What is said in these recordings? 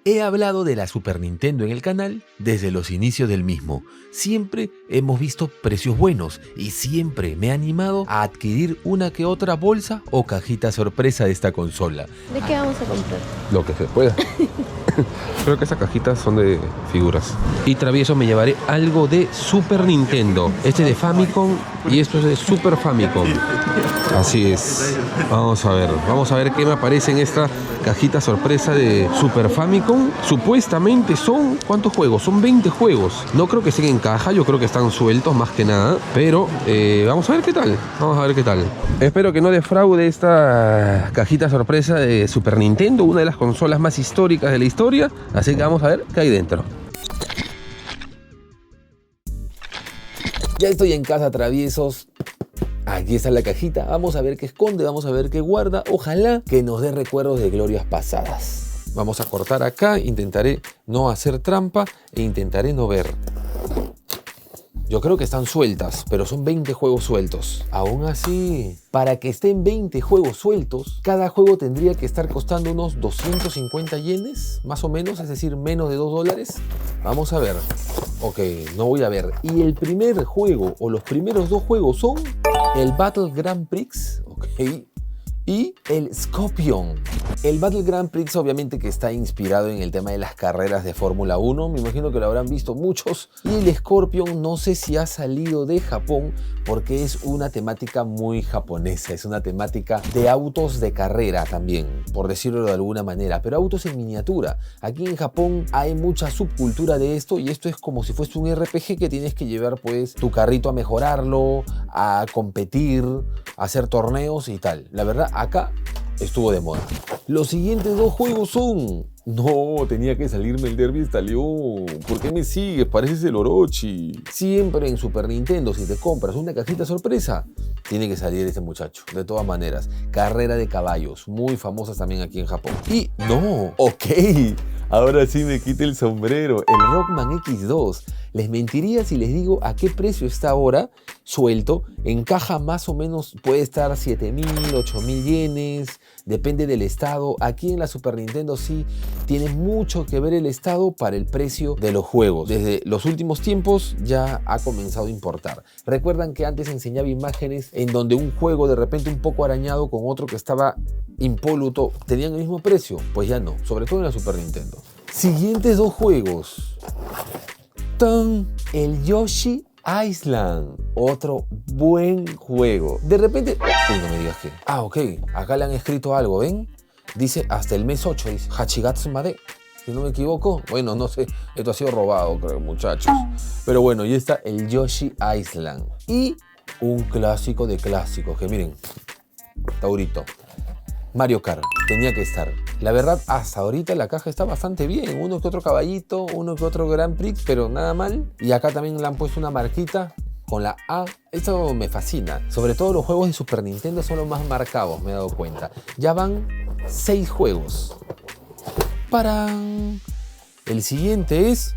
He hablado de la Super Nintendo en el canal desde los inicios del mismo. Siempre hemos visto precios buenos y siempre me he animado a adquirir una que otra bolsa o cajita sorpresa de esta consola. ¿De qué vamos a comprar? Lo que se pueda. Creo que esas cajitas son de figuras. Y travieso me llevaré algo de Super Nintendo. Este de Famicom y esto es de Super Famicom. Así es. Vamos a ver qué me aparece en esta cajita sorpresa de Super Famicom. Supuestamente son, ¿cuántos juegos? Son 20 juegos. No creo que estén en caja, yo creo que están sueltos más que nada. Pero vamos a ver qué tal. Vamos a ver qué tal. Espero que no defraude esta cajita sorpresa de Super Nintendo, una de las consolas más históricas de la historia. Así que vamos a ver qué hay dentro. Ya estoy en casa, traviesos. Aquí está la cajita, vamos a ver qué esconde, vamos a ver qué guarda. Ojalá que nos dé recuerdos de glorias pasadas. Vamos a cortar acá, intentaré no hacer trampa e intentaré no ver. Yo creo que están sueltas, pero son 20 juegos sueltos. Aún así, para que estén 20 juegos sueltos, cada juego tendría que estar costando unos 250 yenes, más o menos, es decir, menos de $2. Vamos a ver. Ok, no voy a ver. Y el primer juego, o los primeros dos juegos son el Battle Grand Prix, ok, y el Scorpion. El Battle Grand Prix obviamente que está inspirado en el tema de las carreras de Fórmula 1, me imagino que lo habrán visto muchos. Y el Scorpion no sé si ha salido de Japón porque es una temática muy japonesa, es una temática de autos de carrera también, por decirlo de alguna manera, pero autos en miniatura. Aquí en Japón hay mucha subcultura de esto y esto es como si fuese un RPG que tienes que llevar pues tu carrito a mejorarlo, a competir, a hacer torneos y tal. La verdad, acá estuvo de moda. Los siguientes dos juegos son... No, tenía que salirme el Derby Stallion. ¿Por qué me sigues? Pareces el Orochi. Siempre en Super Nintendo, si te compras una cajita sorpresa, tiene que salir ese muchacho. De todas maneras, carrera de caballos, muy famosas también aquí en Japón. Y no, ok, ahora sí me quite el sombrero. El Rockman X2. Les mentiría si les digo a qué precio está ahora suelto. En caja más o menos puede estar 7.000, 8.000 yenes, depende del estado. Aquí en la Super Nintendo sí tiene mucho que ver el estado para el precio de los juegos. Desde los últimos tiempos ya ha comenzado a importar. Recuerdan que antes enseñaba imágenes en donde un juego de repente un poco arañado con otro que estaba impoluto tenían el mismo precio. Pues ya no, sobre todo en la Super Nintendo. Siguientes dos juegos. El Yoshi Island, otro buen juego. De repente, uy, no me digas que. Ah, ok, acá le han escrito algo, ¿ven? Dice hasta el mes 8, dice Hachigatsu Made. Si no me equivoco, bueno, no sé, esto ha sido robado, creo, muchachos. Pero bueno, y está el Yoshi Island. Y un clásico de clásicos, que miren, Taurito. Mario Kart, tenía que estar. La verdad, hasta ahorita la caja está bastante bien. Uno que otro caballito, uno que otro Grand Prix, pero nada mal. Y acá también le han puesto una marquita con la A. Esto me fascina. Sobre todo los juegos de Super Nintendo son los más marcados, me he dado cuenta. Ya van 6 juegos. ¡Parán! El siguiente es...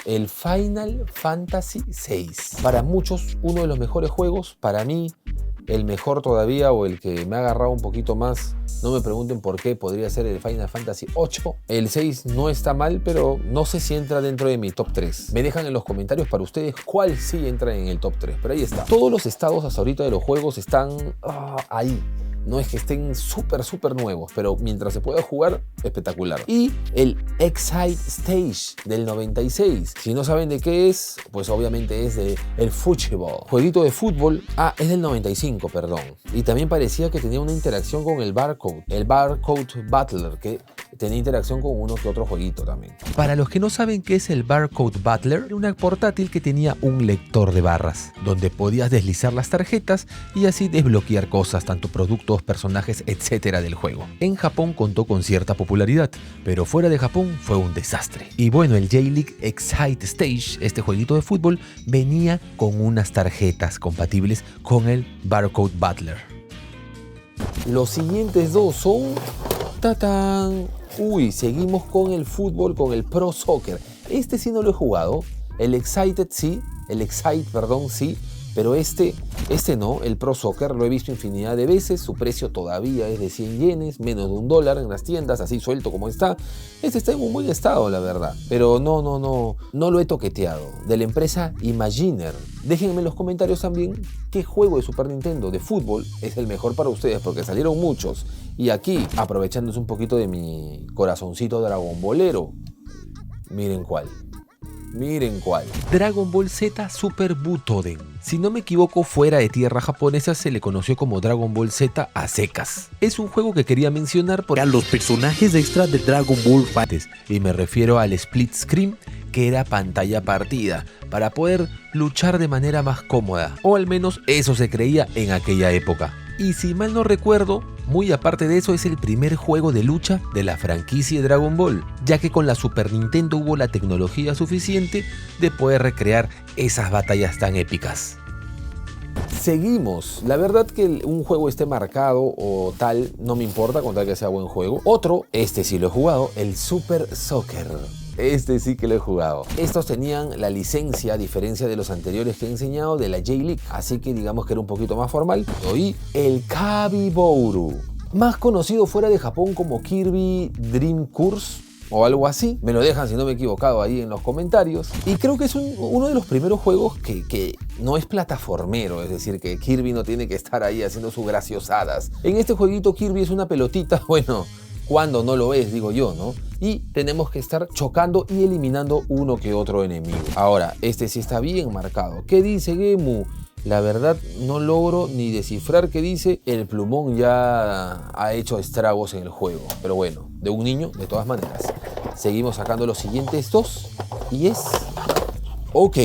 el Final Fantasy VI. Para muchos, uno de los mejores juegos. Para mí, el mejor todavía, o el que me ha agarrado un poquito más. No me pregunten por qué, podría ser el Final Fantasy VIII. El 6 no está mal, pero no sé si entra dentro de mi top 3. Me dejan en los comentarios para ustedes cuál sí entra en el top 3, pero ahí está. Todos los estados hasta ahorita de los juegos están ahí. No es que estén súper nuevos, pero mientras se pueda jugar, espectacular. Y el Excite Stage del 96. Si no saben de qué es, pues obviamente es de el fútbol. Jueguito de fútbol. Ah, es del 95, perdón. Y también parecía que tenía una interacción con el Barcode. El Barcode Battler, que tenía interacción con uno que otro jueguito también. Para los que no saben qué es el Barcode Battler, era una portátil que tenía un lector de barras, donde podías deslizar las tarjetas y así desbloquear cosas, tanto productos, personajes, etcétera del juego. En Japón contó con cierta popularidad, pero fuera de Japón fue un desastre. Y bueno, el J-League Excite Stage, este jueguito de fútbol, venía con unas tarjetas compatibles con el Barcode Battler. Los siguientes dos son... ¡Tatán! Uy, seguimos con el fútbol, con el Pro Soccer. Este sí no lo he jugado. El Excite sí, Pero este no, el Pro Soccer, lo he visto infinidad de veces, su precio todavía es de 100 yenes, menos de $1 en las tiendas, así suelto como está. Este está en un buen estado, la verdad, pero no lo he toqueteado. De la empresa Imaginer. Déjenme en los comentarios también qué juego de Super Nintendo de fútbol es el mejor para ustedes, porque salieron muchos. Y aquí, aprovechándose un poquito de mi corazoncito dragonbolero, miren cuál. Miren cuál. Dragon Ball Z Super Butoden. Si no me equivoco, fuera de tierra japonesa se le conoció como Dragon Ball Z a secas. Es un juego que quería mencionar porque los personajes extras de Dragon Ball antes, y me refiero al split screen, que era pantalla partida, para poder luchar de manera más cómoda, o al menos eso se creía en aquella época. Y si mal no recuerdo, muy aparte de eso, es el primer juego de lucha de la franquicia Dragon Ball, ya que con la Super Nintendo hubo la tecnología suficiente de poder recrear esas batallas tan épicas. Seguimos. La verdad que un juego esté marcado o tal, no me importa con tal que sea buen juego. Otro, este sí lo he jugado, el Super Soccer. Este sí que lo he jugado. Estos tenían la licencia, a diferencia de los anteriores que he enseñado, de la J-League. Así que digamos que era un poquito más formal. Y el Kabibouru, más conocido fuera de Japón como Kirby Dream Course o algo así. Me lo dejan si no me he equivocado ahí en los comentarios. Y creo que es uno de los primeros juegos que no es plataformero, es decir, que Kirby no tiene que estar ahí haciendo sus graciosadas. En este jueguito Kirby es una pelotita, bueno, cuando no lo es, digo yo, ¿no? Y tenemos que estar chocando y eliminando uno que otro enemigo. Ahora, este sí está bien marcado. ¿Qué dice Gemu? La verdad no logro ni descifrar qué dice. El plumón ya ha hecho estragos en el juego. Pero bueno, de un niño, de todas maneras. Seguimos sacando los siguientes dos. Y es... ok,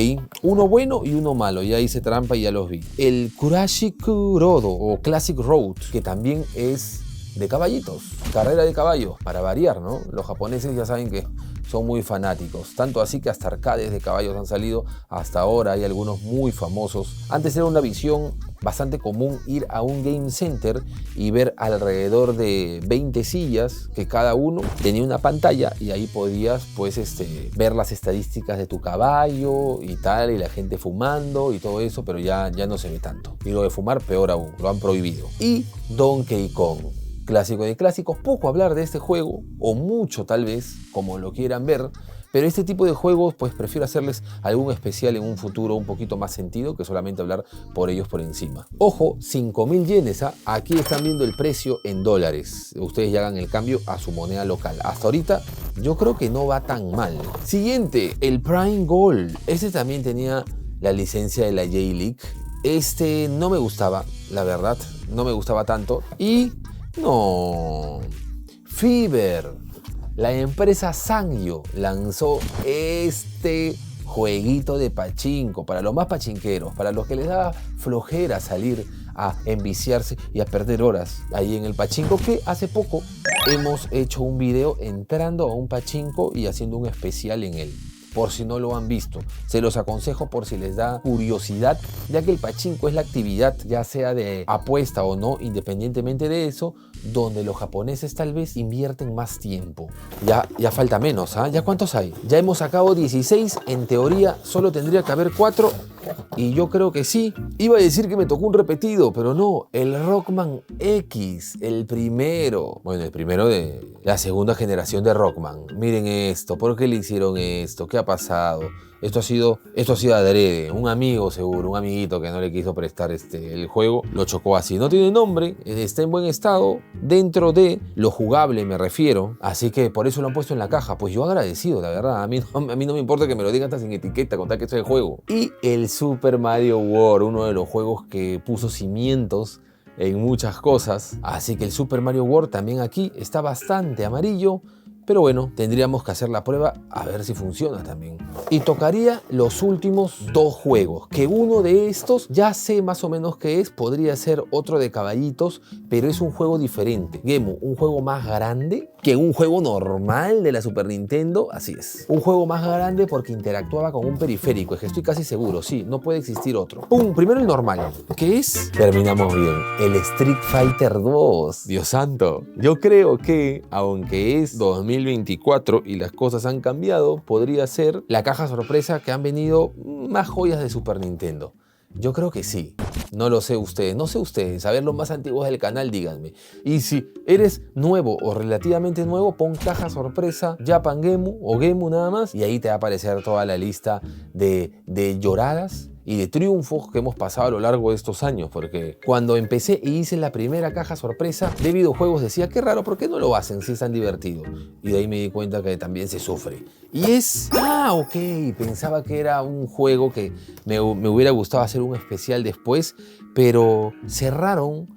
uno bueno y uno malo. Ya hice trampa y ya los vi. El Kurashiku Rodo o Classic Road, que también es de caballitos, carrera de caballos, para variar, ¿no? Los japoneses ya saben que son muy fanáticos, tanto así que hasta arcades de caballos han salido hasta ahora, hay algunos muy famosos. Antes era una visión bastante común ir a un game center y ver alrededor de 20 sillas que cada uno tenía una pantalla y ahí podías pues ver las estadísticas de tu caballo y tal, y la gente fumando y todo eso, pero ya no se ve tanto. Y lo de fumar peor aún, lo han prohibido. Y Donkey Kong, clásico de clásicos, poco hablar de este juego, o mucho tal vez, como lo quieran ver, pero este tipo de juegos pues prefiero hacerles algún especial en un futuro un poquito más sentido que solamente hablar por ellos por encima. Ojo, 5.000 yenes, ¿ah? Aquí están viendo el precio en dólares, ustedes ya hagan el cambio a su moneda local. Hasta ahorita yo creo que no va tan mal. Siguiente, el Prime Gold, este también tenía la licencia de la J-League. Este no me gustaba, la verdad, no me gustaba tanto. Y no, Fever, la empresa Sanyo lanzó este jueguito de pachinko para los más pachinqueros, para los que les da flojera salir a enviciarse y a perder horas ahí en el pachinko, que hace poco hemos hecho un video entrando a un pachinko y haciendo un especial en él. Por si no lo han visto, se los aconsejo por si les da curiosidad, ya que el pachinko es la actividad, ya sea de apuesta o no, independientemente de eso, donde los japoneses tal vez invierten más tiempo. Ya falta menos, ¿ah? ¿Ya cuántos hay? Ya hemos sacado 16, en teoría solo tendría que haber 4, y yo creo que sí. Iba a decir que me tocó un repetido, pero no, el Rockman X, el primero. Bueno, el primero de la segunda generación de Rockman. Miren esto, ¿por qué le hicieron esto? ¿Qué ha pasado? Esto ha sido adrede, un amigo seguro, un amiguito que no le quiso prestar el juego, lo chocó así. No tiene nombre, está en buen estado, dentro de lo jugable me refiero, así que por eso lo han puesto en la caja. Pues yo agradecido, la verdad, a mí no me importa que me lo digan hasta sin etiqueta, con tal que sea el juego. Y el Super Mario World, uno de los juegos que puso cimientos en muchas cosas, así que el Super Mario World también aquí está bastante amarillo. Pero bueno, tendríamos que hacer la prueba a ver si funciona también. Y tocaría los últimos dos juegos, que uno de estos ya sé más o menos qué es, podría ser otro de caballitos, pero es un juego diferente. Gemu, un juego más grande que un juego normal de la Super Nintendo, así es. Un juego más grande porque interactuaba con un periférico, es que estoy casi seguro, sí, no puede existir otro. ¡Pum! Primero el normal, ¿qué es? Terminamos bien, el Street Fighter 2. Dios santo, yo creo que, aunque es 2024 y las cosas han cambiado, podría ser la caja sorpresa que han venido más joyas de Super Nintendo. Yo creo que sí. No lo sé ustedes, no sé ustedes. A ver, los más antiguos del canal, díganme. Y si eres nuevo o relativamente nuevo, pon caja sorpresa Japan Gemu o Gemu nada más y ahí te va a aparecer toda la lista de lloradas y de triunfos que hemos pasado a lo largo de estos años, porque cuando empecé y hice la primera caja sorpresa de videojuegos decía, qué raro, ¿por qué no lo hacen si es tan divertido? Y de ahí me di cuenta que también se sufre. Y es, ok, pensaba que era un juego que me hubiera gustado hacer un especial después, pero cerraron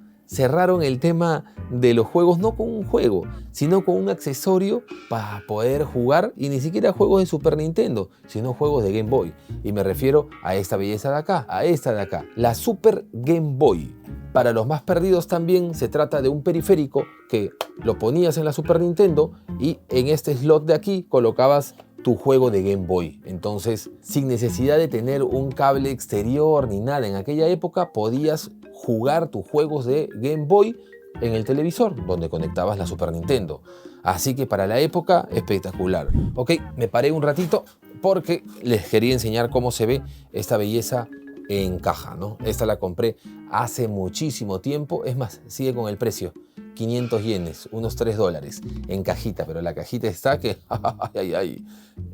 el tema de los juegos no con un juego, sino con un accesorio para poder jugar, y ni siquiera juegos de Super Nintendo, sino juegos de Game Boy. Y me refiero a esta belleza de acá, a esta de acá, la Super Game Boy. Para los más perdidos también se trata de un periférico que lo ponías en la Super Nintendo y en este slot de aquí colocabas tu juego de Game Boy. Entonces, sin necesidad de tener un cable exterior ni nada, en aquella época podías jugar tus juegos de Game Boy en el televisor, donde conectabas la Super Nintendo. Así que para la época, espectacular. Ok, me paré un ratito porque les quería enseñar cómo se ve esta belleza en caja, ¿no? Esta la compré hace muchísimo tiempo, es más, sigue con el precio. 500 yenes, unos $3 en cajita, pero la cajita está que,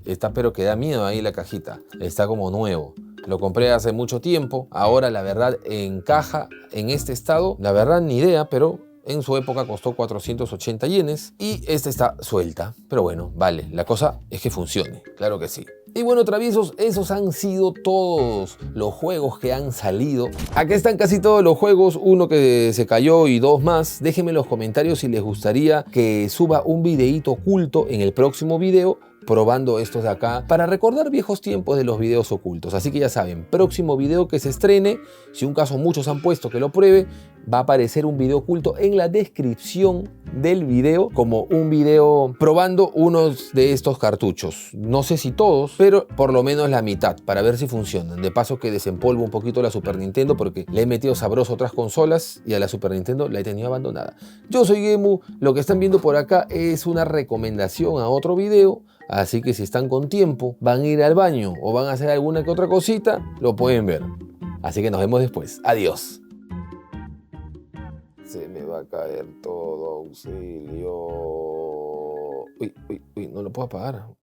está pero que da miedo ahí la cajita, está como nuevo. Lo compré hace mucho tiempo, ahora la verdad en caja, en este estado, la verdad ni idea, pero en su época costó 480 yenes y esta está suelta, pero bueno, vale, la cosa es que funcione, claro que sí. Y bueno, traviesos, esos han sido todos los juegos que han salido. Acá están casi todos los juegos, uno que se cayó y dos más. Déjenme en los comentarios si les gustaría que suba un videíto oculto en el próximo video probando estos de acá para recordar viejos tiempos de los videos ocultos. Así que ya saben, próximo video que se estrene, si un caso muchos han puesto que lo pruebe, va a aparecer un video oculto en la descripción del video como un video probando unos de estos cartuchos. No sé si todos, pero por lo menos la mitad para ver si funcionan. De paso que desempolvo un poquito la Super Nintendo porque le he metido sabroso a otras consolas y a la Super Nintendo la he tenido abandonada. Yo soy Gemu, lo que están viendo por acá es una recomendación a otro video. Así que si están con tiempo, van a ir al baño o van a hacer alguna que otra cosita, lo pueden ver. Así que nos vemos después. Adiós. Se me va a caer todo, auxilio. Uy, no lo puedo apagar.